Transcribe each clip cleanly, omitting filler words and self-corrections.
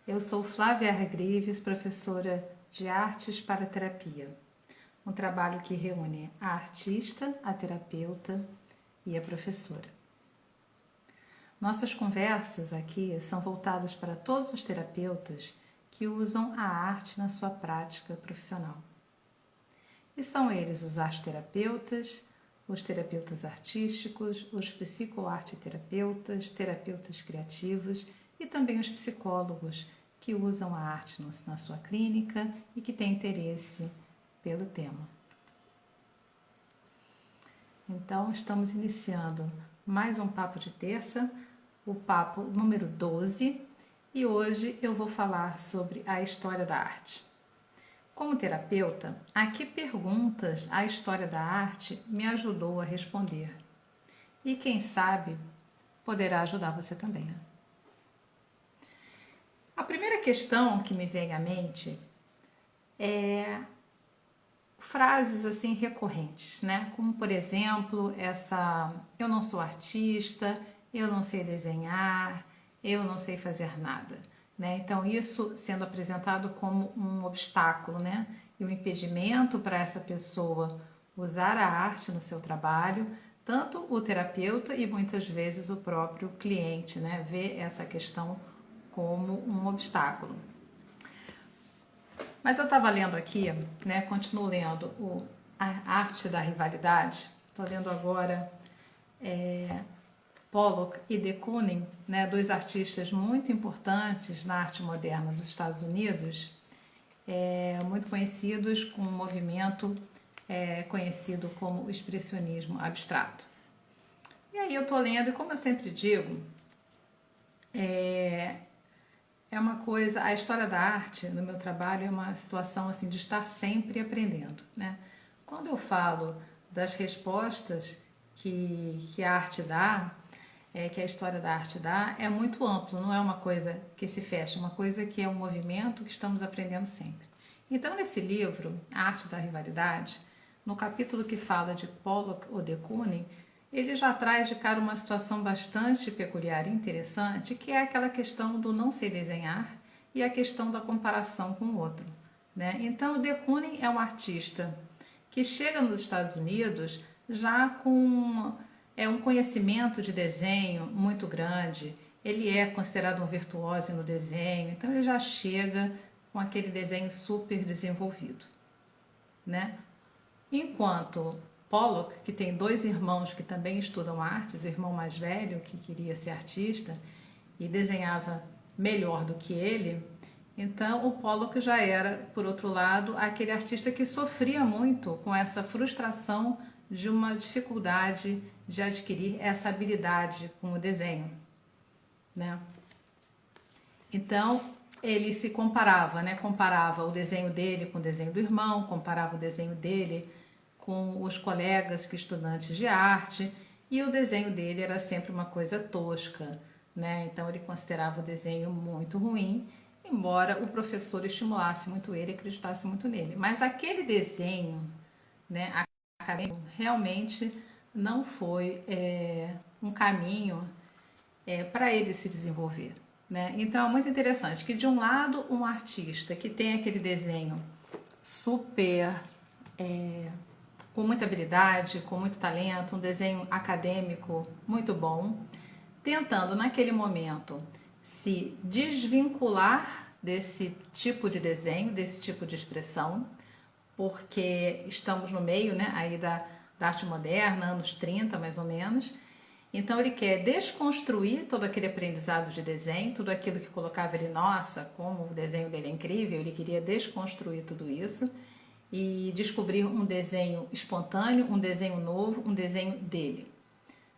Eu sou Flávia Hargreaves, professora de Artes para Terapia, um trabalho que reúne a artista, a terapeuta e a professora. Nossas conversas aqui são voltadas para todos os terapeutas que usam a arte na sua prática profissional. E são eles os arteterapeutas, os terapeutas artísticos, os psicoarteterapeutas, terapeutas criativos e também os psicólogos que usam a arte na sua clínica e que têm interesse pelo tema. Então, estamos iniciando mais um Papo de Terça, o papo número 12, e hoje eu vou falar sobre a história da arte. Como terapeuta, a que perguntas a história da arte me ajudou a responder? E quem sabe poderá ajudar você também, né? A primeira questão que me vem à mente é frases assim recorrentes, né? Como por exemplo, eu não sou artista, eu não sei desenhar, eu não sei fazer nada, né? Então isso sendo apresentado como um obstáculo, né? E um impedimento para essa pessoa usar a arte no seu trabalho, tanto o terapeuta e muitas vezes o próprio cliente, né? Vê essa questão como um obstáculo. Mas eu estava lendo aqui, né? Continuo lendo A Arte da Rivalidade. Estou lendo agora Pollock e de Kooning, né? Dois artistas muito importantes na arte moderna dos Estados Unidos, muito conhecidos com um movimento conhecido como expressionismo abstrato. E aí eu estou lendo e como eu sempre digo, é uma coisa, a história da arte no meu trabalho é uma situação assim de estar sempre aprendendo, né? Quando eu falo das respostas que a arte dá, que a história da arte dá, é muito amplo, não é uma coisa que se fecha, é uma coisa que é um movimento que estamos aprendendo sempre. Então, nesse livro, A Arte da Rivalidade, no capítulo que fala de Pollock ou de Kooning, ele já traz de cara uma situação bastante peculiar e interessante, que é aquela questão do não sei desenhar e a questão da comparação com o outro, né? Então, de Kooning é um artista que chega nos Estados Unidos já com um conhecimento de desenho muito grande, ele é considerado um virtuoso no desenho, então ele já chega com aquele desenho super desenvolvido, né? Enquanto Pollock, que tem dois irmãos que também estudam artes, o irmão mais velho, que queria ser artista e desenhava melhor do que ele, então o Pollock já era, por outro lado, aquele artista que sofria muito com essa frustração de uma dificuldade de adquirir essa habilidade com o desenho, né? Então ele se comparava, né? Comparava o desenho dele com o desenho do irmão, comparava o desenho dele com os colegas que estudantes de arte, e o desenho dele era sempre uma coisa tosca, né? Então ele considerava o desenho muito ruim, embora o professor estimulasse muito ele, acreditasse muito nele. Mas aquele desenho, né, acadêmico, realmente não foi um caminho para ele se desenvolver, né? Então é muito interessante que de um lado um artista que tem aquele desenho super com muita habilidade, com muito talento, um desenho acadêmico muito bom, tentando naquele momento se desvincular desse tipo de desenho, desse tipo de expressão, porque estamos no meio, né, aí da arte moderna, anos 30 mais ou menos. Então ele quer desconstruir todo aquele aprendizado de desenho, tudo aquilo que colocava ele, nossa, como o desenho dele é incrível, ele queria desconstruir tudo isso e descobrir um desenho espontâneo, um desenho novo, um desenho dele,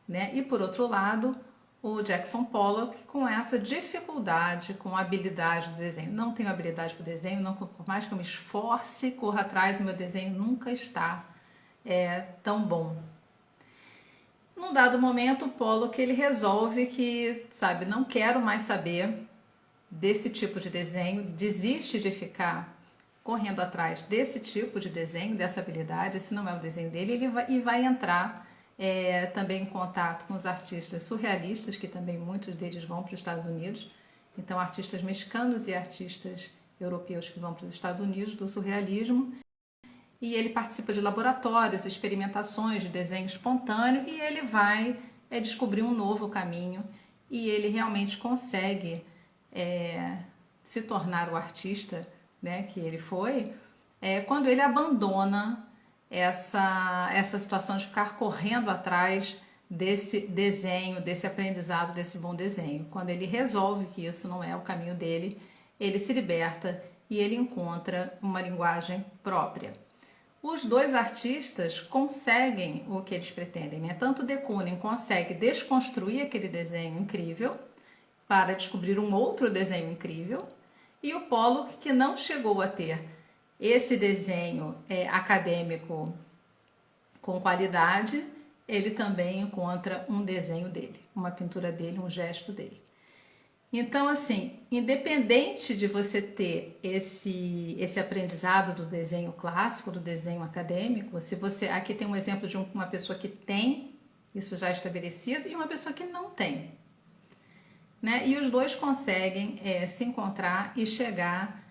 né? E por outro lado, o Jackson Pollock com essa dificuldade com a habilidade do desenho. Não tenho habilidade para o desenho, não, por mais que eu me esforce, corra atrás, o meu desenho nunca está tão bom. Num dado momento, o Pollock ele resolve que, sabe, não quero mais saber desse tipo de desenho, desiste de ficar correndo atrás desse tipo de desenho, dessa habilidade, esse não é o desenho dele, ele vai entrar também em contato com os artistas surrealistas, que também muitos deles vão para os Estados Unidos, Então, artistas mexicanos e artistas europeus que vão para os Estados Unidos do surrealismo. E ele participa de laboratórios, experimentações de desenho espontâneo e ele vai descobrir um novo caminho e ele realmente consegue se tornar o artista, né, que ele foi, quando ele abandona essa situação de ficar correndo atrás desse desenho, desse aprendizado, desse bom desenho. Quando ele resolve que isso não é o caminho dele, ele se liberta e ele encontra uma linguagem própria. Os dois artistas conseguem o que eles pretendem, né? Tanto de Kooning consegue desconstruir aquele desenho incrível para descobrir um outro desenho incrível, e o Pollock, que não chegou a ter esse desenho acadêmico com qualidade, ele também encontra um desenho dele, uma pintura dele, um gesto dele. Então, assim, independente de você ter esse aprendizado do desenho clássico, do desenho acadêmico, se você aqui tem um exemplo de uma pessoa que tem isso já estabelecido e uma pessoa que não tem, né? E os dois conseguem se encontrar e chegar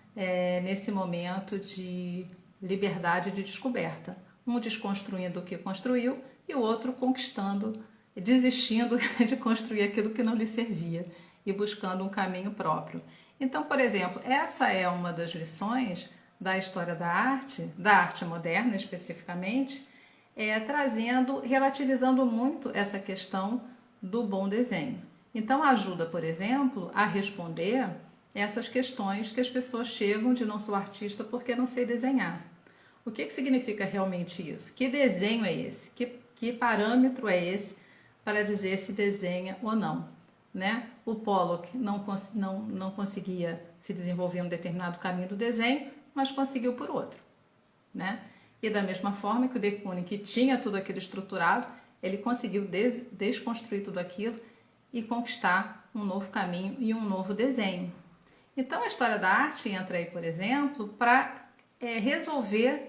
nesse momento de liberdade de descoberta. Um desconstruindo o que construiu e o outro conquistando, desistindo de construir aquilo que não lhe servia e buscando um caminho próprio. Então, por exemplo, essa é uma das lições da história da arte moderna especificamente, relativizando muito essa questão do bom desenho. Então, ajuda, por exemplo, a responder essas questões que as pessoas chegam de não sou artista porque não sei desenhar. O que significa realmente isso? Que desenho é esse? Que parâmetro é esse para dizer se desenha ou não? Né? O Pollock não conseguia se desenvolver em um determinado caminho do desenho, mas conseguiu por outro, né? E da mesma forma que o de Kooning, que tinha tudo aquilo estruturado, ele conseguiu desconstruir tudo aquilo e conquistar um novo caminho e um novo desenho. Então a história da arte entra aí, por exemplo, para resolver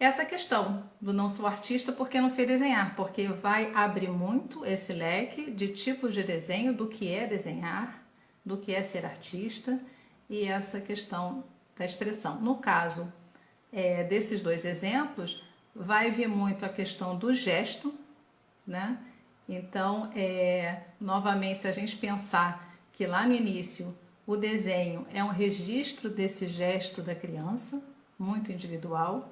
essa questão do não sou artista porque não sei desenhar, porque vai abrir muito esse leque de tipos de desenho, do que é desenhar, do que é ser artista e essa questão da expressão. No caso desses dois exemplos, vai vir muito a questão do gesto, né? Então, novamente, se a gente pensar que lá no início o desenho é um registro desse gesto da criança, muito individual,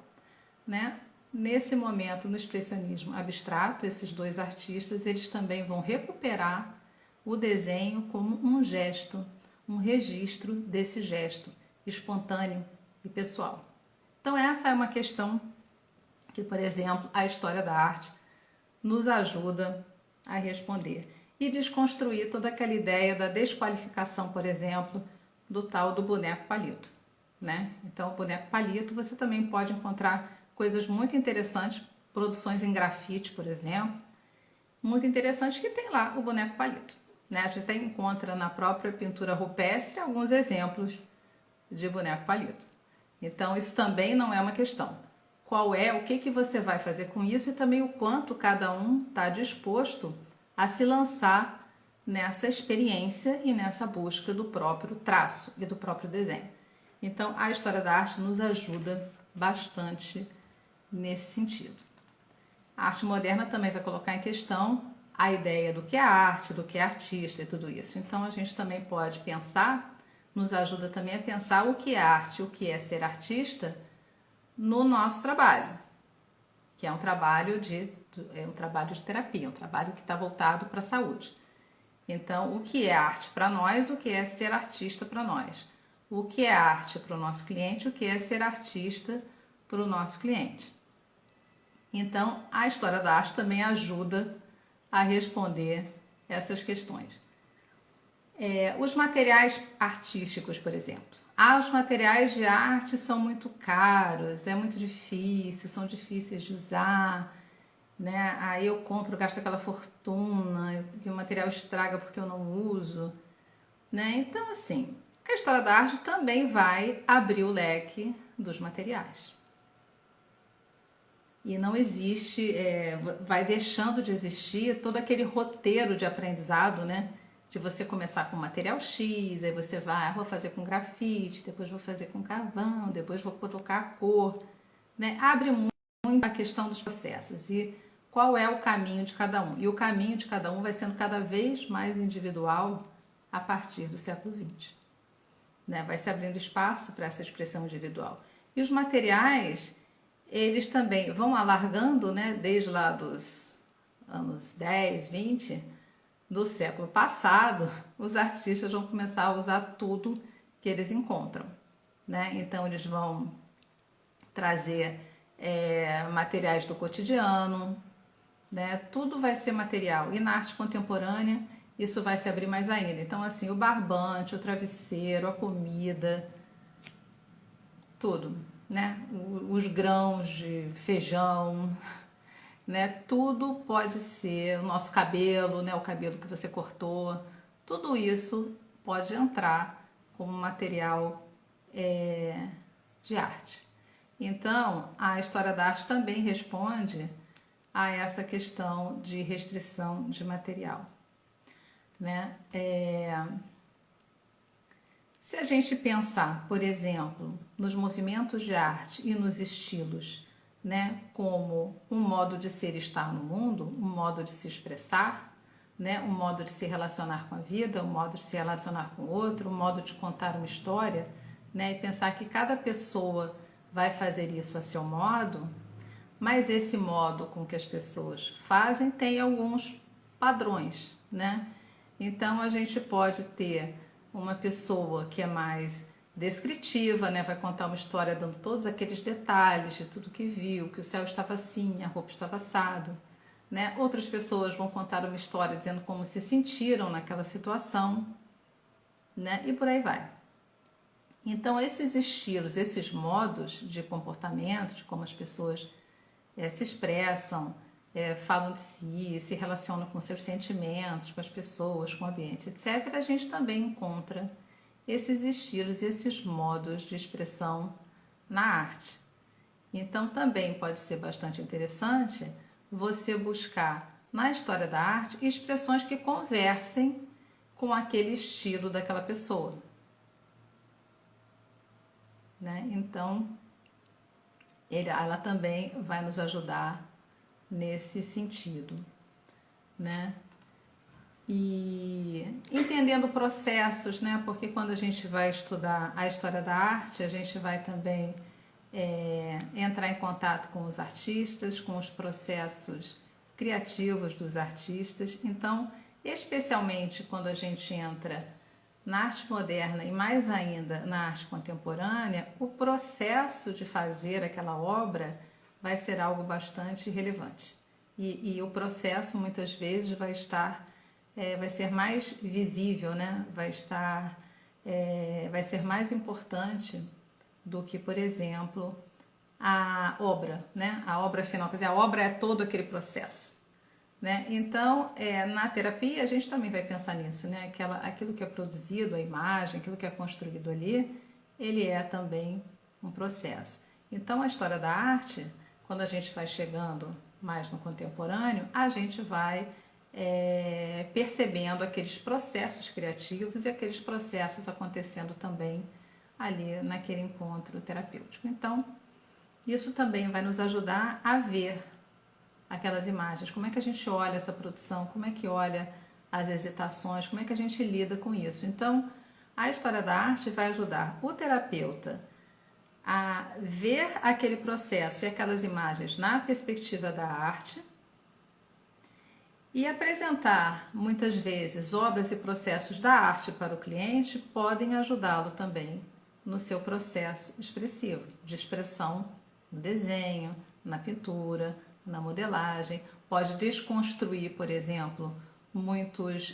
né? Nesse momento, no expressionismo abstrato, esses dois artistas, eles também vão recuperar o desenho como um gesto, um registro desse gesto espontâneo e pessoal. Então essa é uma questão que, por exemplo, a história da arte nos ajuda a responder e desconstruir toda aquela ideia da desqualificação, por exemplo, do tal do boneco palito, né? Então, o boneco palito você também pode encontrar coisas muito interessantes, produções em grafite, por exemplo, muito interessantes que tem lá o boneco palito, né? A gente até encontra na própria pintura rupestre alguns exemplos de boneco palito. Então, isso também não é uma questão. O que você vai fazer com isso e também o quanto cada um está disposto a se lançar nessa experiência e nessa busca do próprio traço e do próprio desenho. Então, a história da arte nos ajuda bastante nesse sentido. A arte moderna também vai colocar em questão a ideia do que é arte, do que é artista e tudo isso. Então, a gente também pode pensar, nos ajuda também a pensar o que é arte, o que é ser artista no nosso trabalho, que é um trabalho de terapia, um trabalho que está voltado para a saúde. Então, o que é arte para nós, o que é ser artista para nós? O que é arte para o nosso cliente, o que é ser artista para o nosso cliente? Então, a história da arte também ajuda a responder essas questões. Os materiais artísticos, por exemplo. Os materiais de arte são muito caros, é muito difícil, são difíceis de usar, né? Aí eu compro, gasto aquela fortuna e o material estraga porque eu não uso, né? Então, assim, a história da arte também vai abrir o leque dos materiais. E não existe, vai deixando de existir todo aquele roteiro de aprendizado, né? de você começar com material X, aí você vai, vou fazer com grafite, depois vou fazer com carvão, depois vou colocar a cor, né? Abre muito a questão dos processos e qual é o caminho de cada um. E o caminho de cada um vai sendo cada vez mais individual a partir do século XX. Né? Vai se abrindo espaço para essa expressão individual. E os materiais, eles também vão alargando, né? Desde lá dos anos 10, 20 do século passado, os artistas vão começar a usar tudo que eles encontram. Né? Então, eles vão trazer materiais do cotidiano, né? Tudo vai ser material. E na arte contemporânea, isso vai se abrir mais ainda. Então, assim, o barbante, o travesseiro, a comida, tudo, né? Os grãos de feijão, né? Tudo pode ser, o nosso cabelo, né? O cabelo que você cortou, tudo isso pode entrar como material de arte. Então, a história da arte também responde a essa questão de restrição de material, né? Se a gente pensar, por exemplo, nos movimentos de arte e nos estilos, né, como um modo de ser e estar no mundo, um modo de se expressar, né, um modo de se relacionar com a vida, um modo de se relacionar com o outro, um modo de contar uma história, né, e pensar que cada pessoa vai fazer isso a seu modo, mas esse modo com que as pessoas fazem tem alguns padrões, né? Então a gente pode ter uma pessoa que é mais descritiva, né? Vai contar uma história dando todos aqueles detalhes de tudo que viu, que o céu estava assim, a roupa estava assado, né? Outras pessoas vão contar uma história dizendo como se sentiram naquela situação, né? E por aí vai. Então esses estilos, esses modos de comportamento, de como as pessoas se expressam, falam de si, se relacionam com seus sentimentos, com as pessoas, com o ambiente, etc., a gente também encontra esses estilos e esses modos de expressão na arte. Então também pode ser bastante interessante você buscar na história da arte expressões que conversem com aquele estilo daquela pessoa. Né? Então, ela também vai nos ajudar nesse sentido, né? E entendendo processos, né? Porque quando a gente vai estudar a história da arte, a gente vai também entrar em contato com os artistas, com os processos criativos dos artistas. Então, especialmente quando a gente entra na arte moderna e mais ainda na arte contemporânea, o processo de fazer aquela obra vai ser algo bastante relevante. E o processo muitas vezes vai ser mais visível, né? Vai ser mais importante do que, por exemplo, a obra, né? A obra final, quer dizer, a obra é todo aquele processo. Né? Então, na terapia, a gente também vai pensar nisso, né? Aquilo que é produzido, a imagem, aquilo que é construído ali, ele é também um processo. Então, a história da arte, quando a gente vai chegando mais no contemporâneo, a gente vai percebendo aqueles processos criativos e aqueles processos acontecendo também ali naquele encontro terapêutico. Então, isso também vai nos ajudar a ver aquelas imagens, como é que a gente olha essa produção, como é que olha as hesitações, como é que a gente lida com isso. Então, a história da arte vai ajudar o terapeuta a ver aquele processo e aquelas imagens na perspectiva da arte e apresentar, muitas vezes, obras e processos da arte para o cliente podem ajudá-lo também no seu processo expressivo, de expressão no desenho, na pintura, na modelagem, pode desconstruir, por exemplo, muitos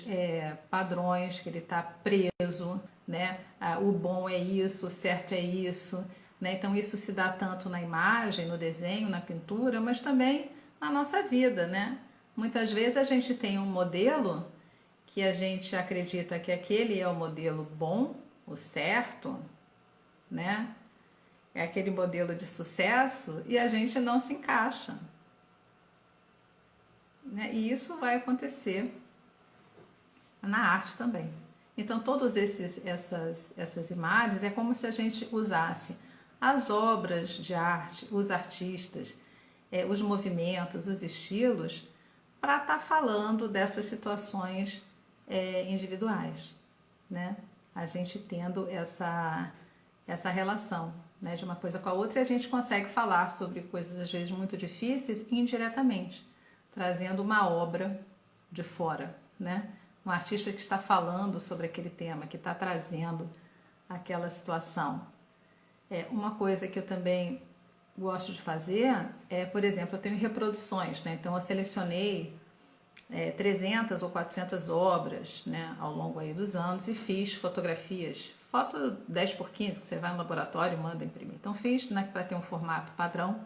padrões que ele está preso, né? O bom é isso, o certo é isso, né? Então isso se dá tanto na imagem, no desenho, na pintura, mas também na nossa vida, né? Muitas vezes a gente tem um modelo que a gente acredita que aquele é o modelo bom, o certo, né? É aquele modelo de sucesso e a gente não se encaixa. Né? E isso vai acontecer na arte também. Então, todas essas imagens é como se a gente usasse as obras de arte, os artistas, os movimentos, os estilos, para estar falando dessas situações individuais, né? A gente tendo essa relação, né, de uma coisa com a outra, e a gente consegue falar sobre coisas às vezes muito difíceis indiretamente, trazendo uma obra de fora, né? Um artista que está falando sobre aquele tema, que está trazendo aquela situação. Uma coisa que eu também gosto de fazer por exemplo, eu tenho reproduções, né? Então eu selecionei 300 ou 400 obras, né, ao longo aí dos anos e fiz fotografias, foto 10 por 15 que você vai no laboratório e manda imprimir. Então fiz, né, para ter um formato padrão,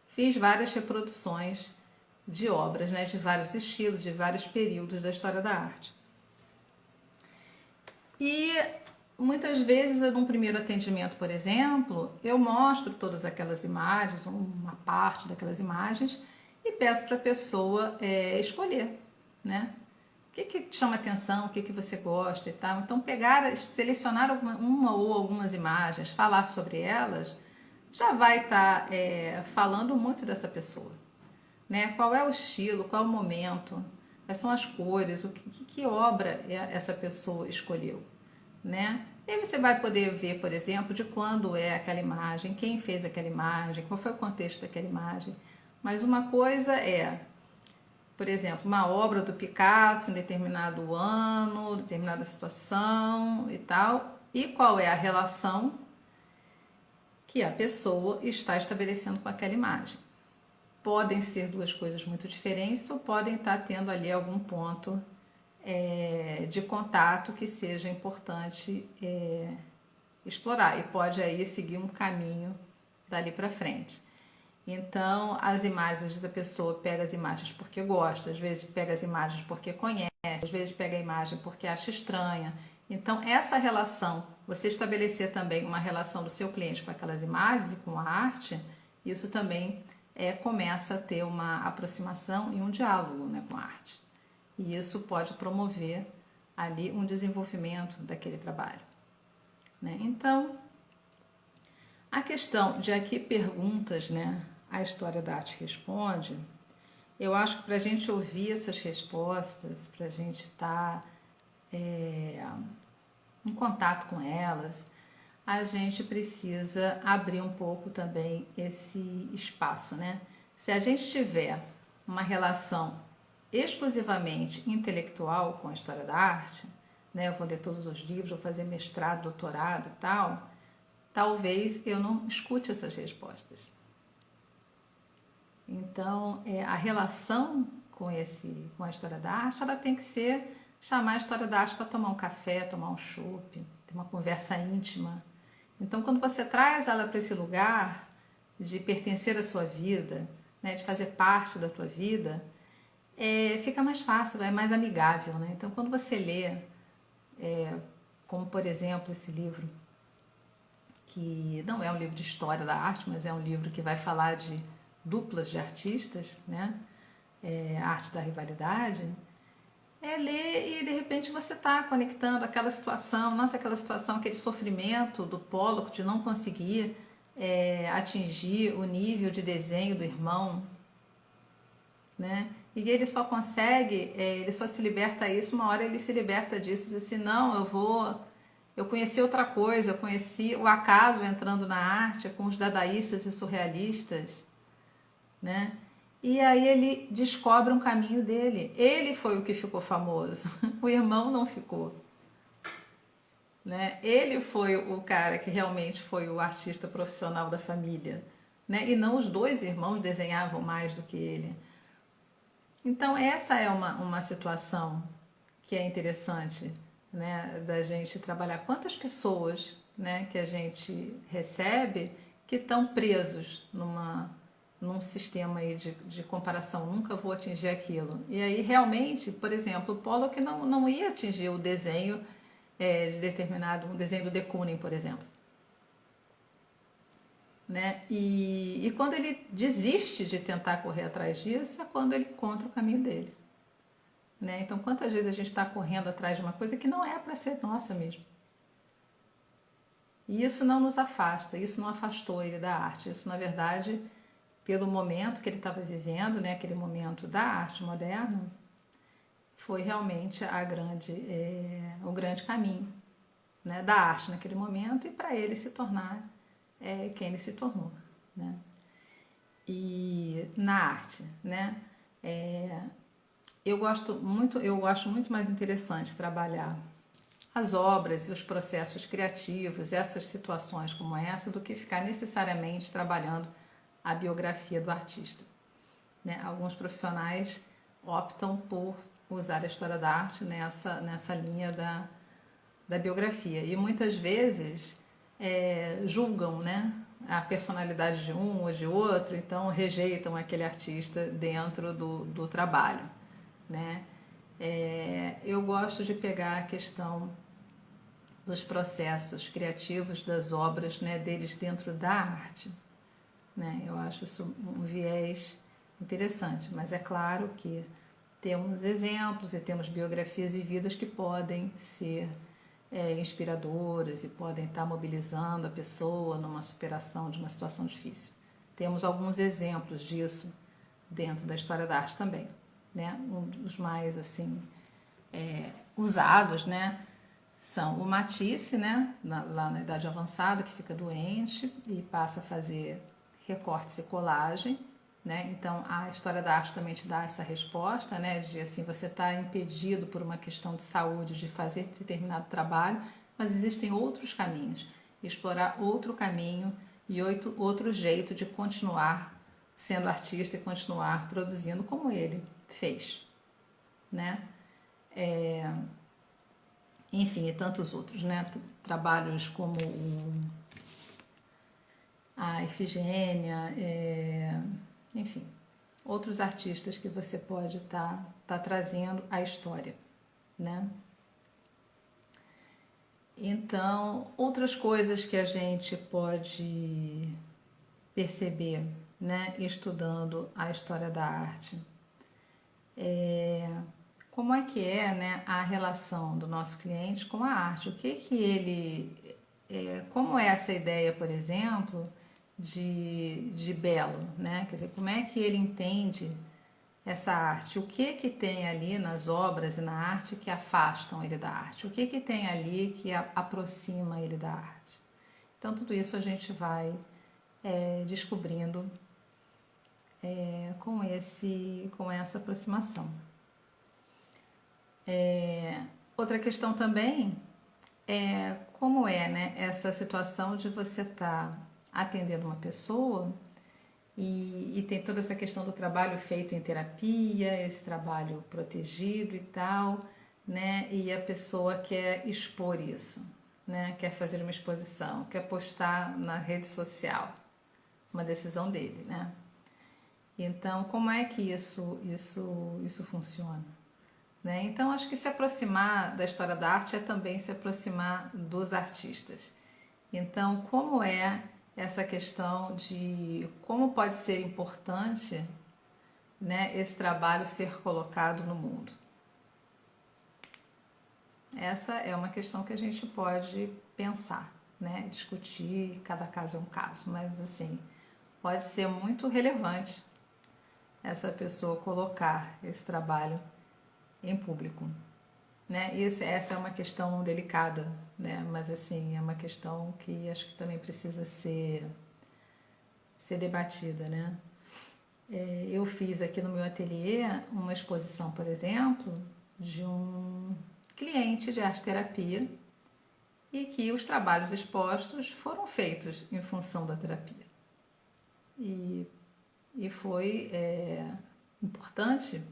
fiz várias reproduções de obras, né, de vários estilos, de vários períodos da história da arte. E muitas vezes, num primeiro atendimento, por exemplo, eu mostro todas aquelas imagens, uma parte daquelas imagens, e peço para a pessoa escolher, né? O que te chama atenção, o que você gosta e tal. Então, selecionar uma ou algumas imagens, falar sobre elas, já vai estar falando muito dessa pessoa, né? Qual é o estilo, qual é o momento, quais são as cores, que obra essa pessoa escolheu, né? E aí você vai poder ver, por exemplo, de quando é aquela imagem, quem fez aquela imagem, qual foi o contexto daquela imagem. Mas uma coisa por exemplo, uma obra do Picasso em determinado ano, determinada situação e tal, e qual é a relação que a pessoa está estabelecendo com aquela imagem. Podem ser duas coisas muito diferentes ou podem estar tendo ali algum ponto de contato que seja importante explorar, e pode aí seguir um caminho dali para frente. Então, as imagens da pessoa pega as imagens porque gosta, às vezes pega as imagens porque conhece, às vezes pega a imagem porque acha estranha. Então, essa relação, você estabelecer também uma relação do seu cliente com aquelas imagens e com a arte, isso também começa a ter uma aproximação e um diálogo, né, com a arte. E isso pode promover ali um desenvolvimento daquele trabalho, né? Então, a questão de aqui perguntas, né? A História da Arte Responde, eu acho que para a gente ouvir essas respostas, para a gente estar em contato com elas, a gente precisa abrir um pouco também esse espaço, né? Se a gente tiver uma relação exclusivamente intelectual com a história da arte, né? Eu vou ler todos os livros, vou fazer mestrado, doutorado e tal, talvez eu não escute essas respostas. Então, a relação com a história da arte, ela tem que ser chamar a história da arte para tomar um café, tomar um chopp, ter uma conversa íntima. Então, quando você traz ela para esse lugar de pertencer à sua vida, né, de fazer parte da tua vida, fica mais fácil, é mais amigável, né? Então, quando você lê, como por exemplo esse livro, que não é um livro de história da arte, mas é um livro que vai falar de duplas de artistas, né? A arte da rivalidade, ler e de repente você está conectando aquela situação, nossa, aquela situação, aquele sofrimento do Pollock de não conseguir atingir o nível de desenho do irmão, né? E ele só consegue, ele só se liberta disso, uma hora ele se liberta disso, diz assim, não, eu conheci outra coisa, eu conheci o acaso entrando na arte com os dadaístas e surrealistas, né? E aí ele descobre um caminho dele. Ele foi o que ficou famoso, o irmão não ficou, né? Ele foi o cara que realmente foi o artista profissional da família, né? E não os dois irmãos desenhavam mais do que ele. Então essa é uma situação que é interessante, né, da gente trabalhar. Quantas pessoas, né, que a gente recebe que estão presos num sistema aí de comparação, nunca vou atingir aquilo. E aí realmente, por exemplo, o Pollock não ia atingir o desenho de determinado, um desenho do de Kooning, por exemplo. Né? E quando ele desiste de tentar correr atrás disso, é quando ele encontra o caminho dele. né? Então, quantas vezes a gente está correndo atrás de uma coisa que não é para ser nossa mesmo? E isso não nos afasta, isso não afastou ele da arte. Isso, na verdade, pelo momento que ele estava vivendo, né, aquele momento da arte moderna, foi realmente o grande caminho, né, da arte naquele momento e para ele se tornar quem ele se tornou, né? E na arte, né, eu acho muito mais interessante trabalhar as obras e os processos criativos, essas situações como essa, do que ficar necessariamente trabalhando a biografia do artista, né? Alguns profissionais optam por usar a história da arte nessa linha da biografia e muitas vezes julgam, né, a personalidade de um ou de outro, então rejeitam aquele artista dentro do trabalho, né? Eu gosto de pegar a questão dos processos criativos das obras, né, deles dentro da arte, né? Eu acho isso um viés interessante, mas é claro que temos exemplos e temos biografias e vidas que podem ser inspiradoras e podem estar mobilizando a pessoa numa superação de uma situação difícil. Temos alguns exemplos disso dentro da história da arte também, né? Um dos mais assim usados, né, são o Matisse, né, lá na idade avançada, que fica doente e passa a fazer recortes e colagem, né? Então a história da arte também te dá essa resposta, né, de assim você está impedido por uma questão de saúde de fazer determinado trabalho, mas existem outros caminhos, explorar outro caminho e outro jeito de continuar sendo artista e continuar produzindo como ele fez, né? Enfim, e tantos outros, né? Trabalhos como a Ifigênia, enfim, outros artistas que você pode tá trazendo à história, né? Então, outras coisas que a gente pode perceber, né, estudando a história da arte, como é que né, a relação do nosso cliente com a arte, o que ele, como é essa ideia, por exemplo, de belo, né? Quer dizer, como é que ele entende essa arte? O que tem ali nas obras e na arte que afastam ele da arte? O que tem ali que aproxima ele da arte? Então, tudo isso a gente vai descobrindo com essa aproximação. Outra questão também é como né, essa situação de você estar atendendo uma pessoa e tem toda essa questão do trabalho feito em terapia, esse trabalho protegido e tal, né? E a pessoa quer expor isso, né? Quer fazer uma exposição, quer postar na rede social, uma decisão dele, né? Então, como é que isso funciona? Né? Então, acho que se aproximar da história da arte é também se aproximar dos artistas. Então, como é essa questão de como pode ser importante, né, esse trabalho ser colocado no mundo? Essa é uma questão que a gente pode pensar, né, discutir, cada caso é um caso, mas assim, pode ser muito relevante essa pessoa colocar esse trabalho em público, né? Essa é uma questão delicada, né? Mas assim é uma questão que acho que também precisa ser debatida, né? Eu fiz aqui no meu ateliê uma exposição, por exemplo, de um cliente de arte terapia e que os trabalhos expostos foram feitos em função da terapia e foi importante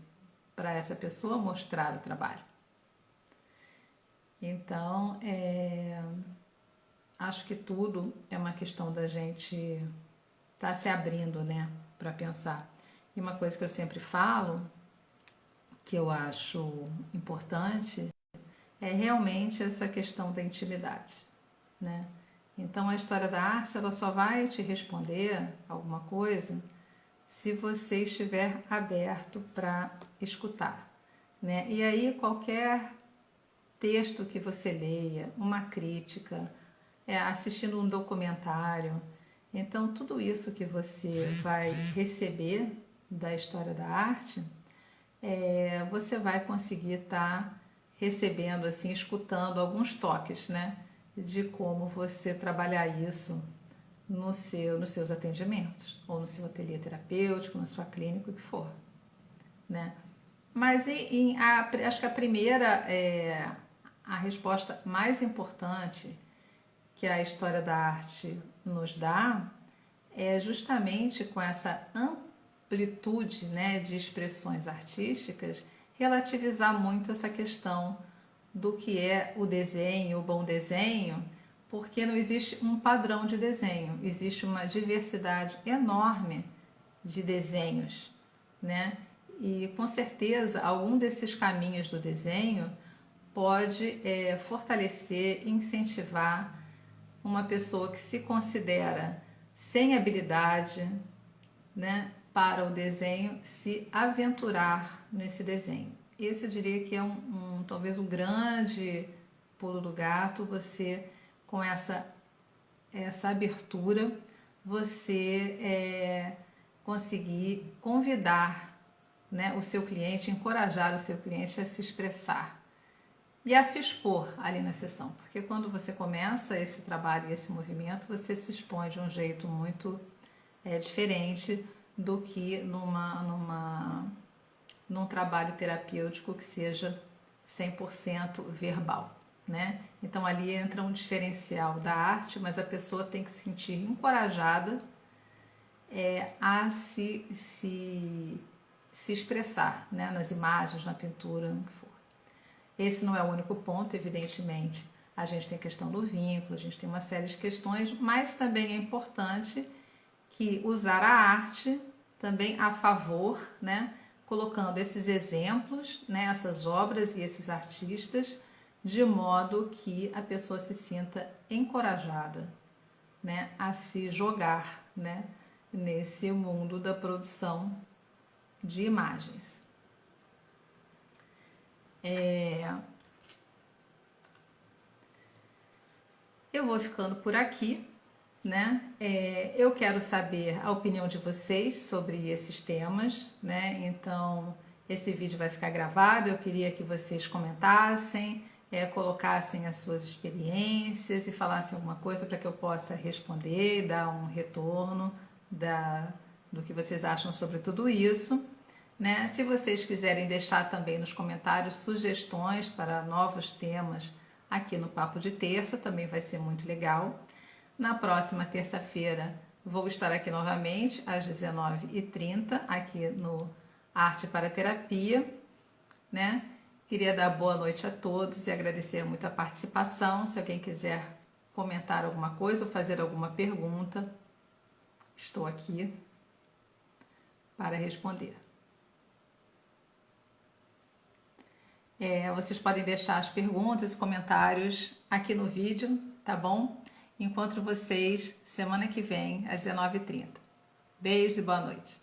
para essa pessoa mostrar o trabalho. Então, acho que tudo é uma questão da gente estar se abrindo, né, para pensar. E uma coisa que eu sempre falo, que eu acho importante, é realmente essa questão da intimidade, né? Então, a história da arte, ela só vai te responder alguma coisa se você estiver aberto para escutar, né? E aí qualquer texto que você leia, uma crítica, assistindo um documentário, então tudo isso que você vai receber da história da arte, você vai conseguir estar recebendo, assim, escutando alguns toques, né? De como você trabalhar isso nos seus atendimentos, ou no seu ateliê terapêutico, na sua clínica, o que for, né? Mas acho que a primeira, a resposta mais importante que a história da arte nos dá é justamente com essa amplitude, né, de expressões artísticas, relativizar muito essa questão do que é o desenho, o bom desenho, porque não existe um padrão de desenho, existe uma diversidade enorme de desenhos, né? E com certeza algum desses caminhos do desenho pode fortalecer, incentivar uma pessoa que se considera sem habilidade, né, para o desenho, se aventurar nesse desenho. Esse eu diria que é talvez um grande pulo do gato, você com essa abertura, você conseguir convidar, né, o seu cliente, encorajar o seu cliente a se expressar e a se expor ali na sessão, porque quando você começa esse trabalho e esse movimento, você se expõe de um jeito muito diferente do que num trabalho terapêutico que seja 100% verbal, né? Então ali entra um diferencial da arte, mas a pessoa tem que se sentir encorajada a se expressar, né? Nas imagens, na pintura, no que for. Esse não é o único ponto, evidentemente. A gente tem a questão do vínculo, a gente tem uma série de questões, mas também é importante que usar a arte também a favor, né? Colocando esses exemplos, né? Essas obras e esses artistas, de modo que a pessoa se sinta encorajada, né? A se jogar, né? Nesse mundo da produção de imagens. Eu vou ficando por aqui, né? Eu quero saber a opinião de vocês sobre esses temas, né? Então, esse vídeo vai ficar gravado. Eu queria que vocês comentassem, colocassem as suas experiências e falassem alguma coisa para que eu possa responder, dar um retorno do que vocês acham sobre tudo isso. Né? Se vocês quiserem deixar também nos comentários sugestões para novos temas aqui no Papo de Terça, também vai ser muito legal. Na próxima terça-feira vou estar aqui novamente às 19h30, aqui no Arte para Terapia, né? Queria dar boa noite a todos e agradecer muito a participação. Se alguém quiser comentar alguma coisa ou fazer alguma pergunta, estou aqui para responder. Vocês podem deixar as perguntas e comentários aqui no vídeo, tá bom? Encontro vocês semana que vem, às 19h30. Beijo e boa noite.